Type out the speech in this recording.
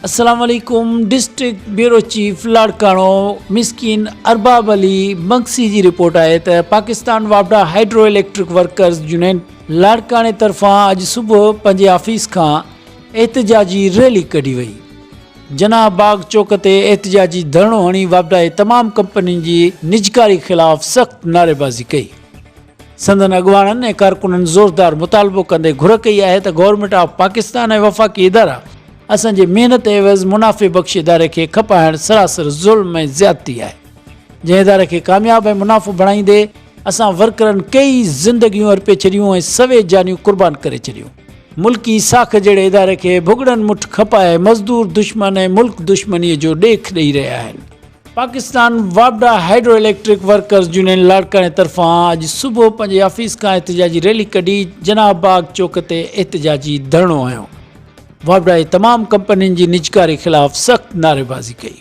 अस्सलाम वालेकुम। District bureau chief Larkana Miskin Arbab Ali Bunksi ji report आहे त पाकिस्तान वापडा हाइड्रो इलेक्ट्रिक वर्कर्स यूनियन लाड़काणे तरफ़ां अॼु सुबुह पंहिंजे ऑफिस खां एहतजाजी रैली कढी वई। जना बाग चौक ते एहतजाजी धरणो हणी वापडा तमाम कंपनियुनि जी निजकारी ख़िलाफ़ सख़्त नारेबाज़ी कई। संदन अॻवाननि ऐं कारकुननि ज़ोरदार मुतालबो कंदे घुर कई आहे त गवर्नमेंट ऑफ पाकिस्तान ऐं वफ़ाक़ी इदारा असांजे महिनत एवज़ मुनाफ़े बख़्श इदारे खे खपाइण सरासर ज़ुल्म ऐं ज़्यादती आहे। जंहिं इदारे खे कामयाबु ऐं मुनाफ़ो बणाईंदे असां वर्करनि कई ज़िंदगियूं अर्पे छॾियूं ऐं सवे जानियूं कुर्बान करे छॾियूं। मुल्की साख जहिड़े इदारे खे भुॻड़नि मुठ खपाए मज़दूर दुश्मन ऐं मुल्क दुश्मनीअ जो ॾेख ॾेई रहिया आहिनि। पाकिस्तान वापडा हाइड्रो इलेक्ट्रिक वर्कर्स यूनियन लाड़काणे तरफ़ां अॼु सुबुह पंहिंजे ऑफिस खां एहतजाजी रैली कढी जनाब बाग चौक ते एहतजाजी धरणो हयो। वापडा तमाम कंपनियुनि जी निजकारी ख़िलाफ़ सख़्त नारेबाज़ी कई।